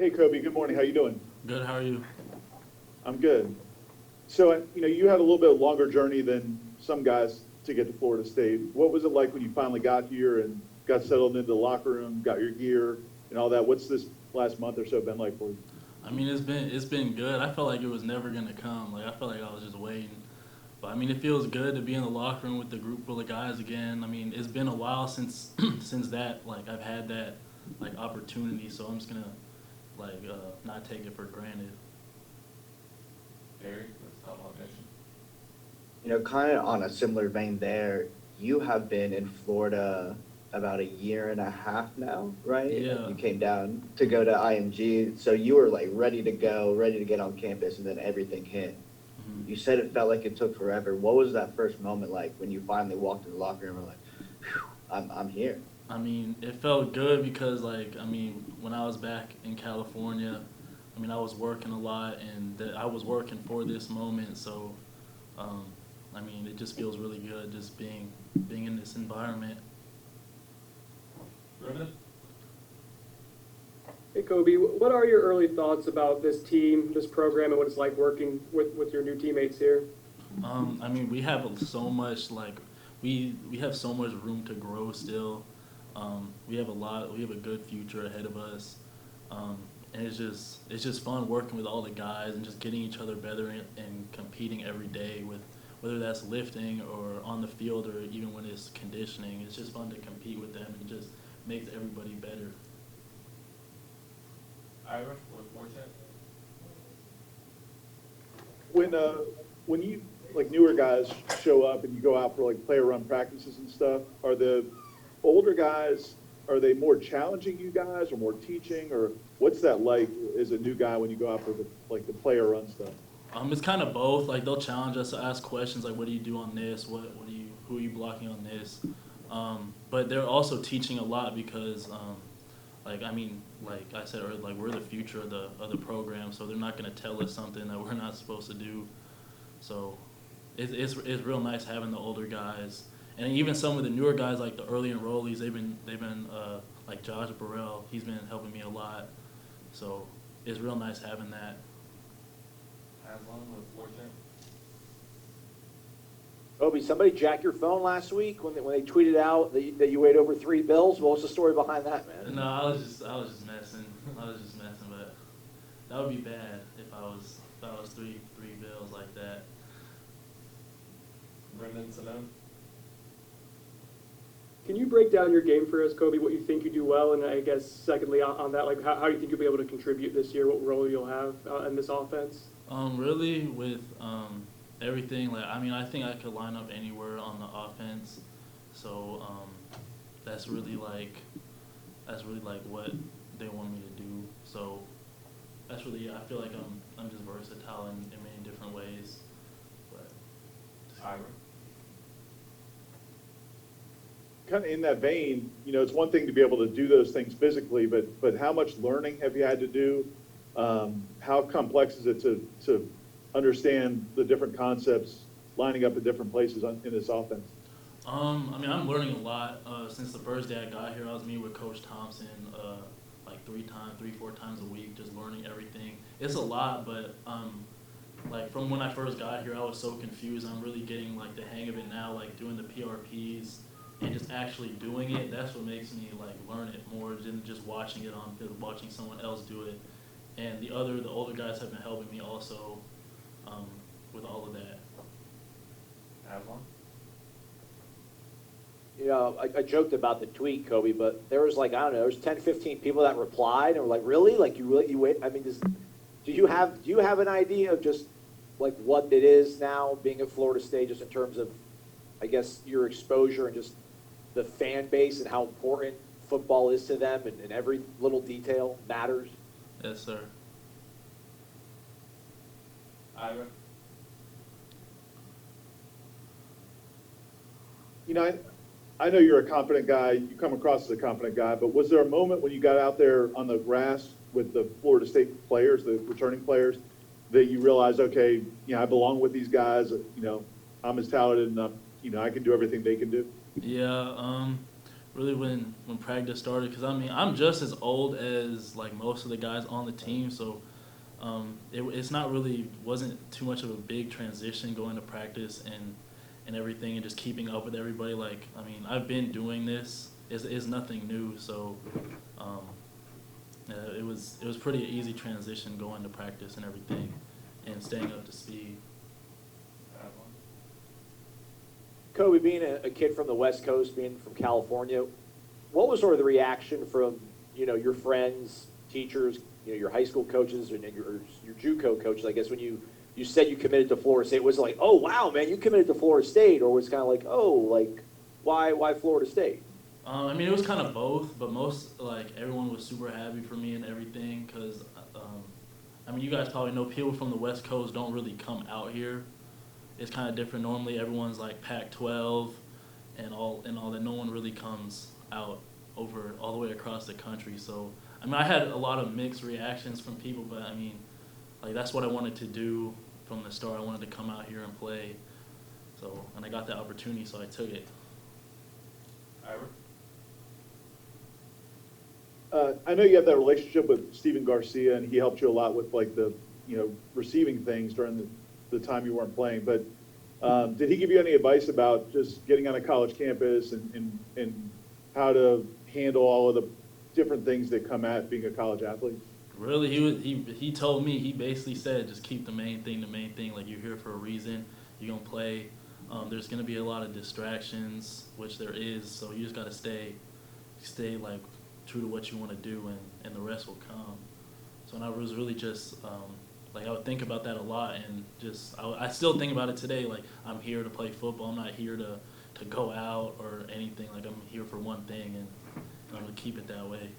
Hey, Koby. Good morning. How you doing? Good, how are you? I'm good. So, you had a little bit longer journey than some guys to get to Florida State. What was it like when you finally got here and got settled into the locker room, got your gear and all that? What's this last month or so been like for you? I mean, it's been good. I felt like it was never gonna come. Like I felt like I was just waiting. But I mean, it feels good to be in the locker room with the group full of guys again. I mean, it's been a while since since that. Like I've had that like opportunity, so I'm just gonna not take it for granted. Barry, let's talk about Nation. Kind of on a similar vein there, you have been in Florida about a year and a half now, right? Yeah. You came down to go to IMG, so you were like ready to go, ready to get on campus, and then everything hit. Mhm. You said it felt like it took forever. What was that first moment like when you finally walked in the locker room and were like, "Phew, I'm here." I mean, it felt good because I mean, when I was back in California, I mean, I was working a lot and I was working for this moment. So, um, I mean, it just feels really good just being in this environment. Brendan? Hey, Kobe, what are your early thoughts about this team, this program, and what it's like working with your new teammates here? I mean, we have so much we have so much room to grow still. We have we have a good future ahead of us, and it's just fun working with all the guys and just getting each other better and competing every day with whether that's lifting or on the field or even when it's conditioning. It's just fun to compete with them and just makes everybody better. Ira, with Forte? When when you like newer guys show up and you go out for like player run practices and stuff, are the older guys, are they more challenging you guys or more teaching, or what's that like as a new guy when you go out for the player run stuff? It's kind of both. Like they'll challenge us to ask questions like, "What do you do on this? What do you who are you blocking on this?" But they're also teaching a lot because, like I mean, like I said earlier, like we're the future of the program, so they're not gonna tell us something that we're not supposed to do. So, it's real nice having the older guys and even some of the newer guys like the early enrollees. They've been like Josh Burrell. He's been helping me a lot. So it's real nice having that. Haslam with Forte? Kobe, somebody jacked your phone last week when they tweeted out that you weighed over 3 bills. What was the story behind that, man? No, I was just messing. I was just messing, but that would be bad if I was three bills like that. Brendan Sadone? Can you break down your game for us, Kobe, what you think you do well, and I guess secondly on that, like how do you think you'll be able to contribute this year, what role you'll have in this offense? Really with everything, like I mean, I think I could line up anywhere on the offense. So that's really like what they want me to do. So that's really I feel like I'm just versatile in many different ways. But Ira? Kind of in that vein, it's one thing to be able to do those things physically, but how much learning have you had to do? How complex is it to understand the different concepts lining up at different places in this offense? I mean, I'm learning a lot. Since the first day I got here, I was meeting with Coach Thompson like 4 times a week, just learning everything. It's a lot, but like from when I first got here, I was so confused. I'm really getting like the hang of it now, like doing the PRPs and just actually doing it. That's what makes me like learn it more than just watching it on film, watching someone else do it. And the older guys have been helping me also with all of that. Haslam? I joked about the tweet, Kobe, but there was like, I don't know, there was 10, 15 people that replied and were like, really? Like you wait? I mean, do you have an idea of just like what it is now being at Florida State, just in terms of, I guess, your exposure and just the fan base and how important football is to them and every little detail matters? Yes, sir. Ira? I know you're a confident guy. You come across as a confident guy, but was there a moment when you got out there on the grass with the Florida State players, the returning players, that you realized, okay, I belong with these guys. I'm as talented and I can do everything they can do. Yeah, really when practice started, because I mean I'm just as old as like most of the guys on the team, so it's not really wasn't too much of a big transition going to practice and everything and just keeping up with everybody. Like I mean I've been doing this. It's nothing new, so it was pretty easy transition going to practice and everything and staying up to speed. I have one. Kobe, being a kid from the West Coast, being from California, what was sort of the reaction from, your friends, teachers, your high school coaches and your JUCO coaches, I guess, when you said you committed to Florida State? Was it like, oh, wow, man, you committed to Florida State? Or was it kind of like, oh, like, why Florida State? I mean, it was kind of both, but everyone was super happy for me and everything because, I mean, you guys probably know people from the West Coast don't really come out here. It's kind of different. Normally, everyone's like Pac-12 and all that. No one really comes out over all the way across the country. So, I mean, I had a lot of mixed reactions from people, but I mean, like that's what I wanted to do from the start. I wanted to come out here and play. So, and I got the opportunity, so I took it. Ira? I know you have that relationship with Steven Garcia, and he helped you a lot with like the receiving things during the time you weren't playing. But did he give you any advice about just getting on a college campus and how to handle all of the different things that come at being a college athlete? Really, he told me, he basically said just keep the main thing. Like you're here for a reason. You're gonna play. There's gonna be a lot of distractions, which there is. So you just gotta stay like true to what you want to do, and the rest will come. So and I was really just like I would think about that a lot, and just I still think about it today. Like I'm here to play football. I'm not here to go out or anything. Like I'm here for one thing, and I'm gonna keep it that way.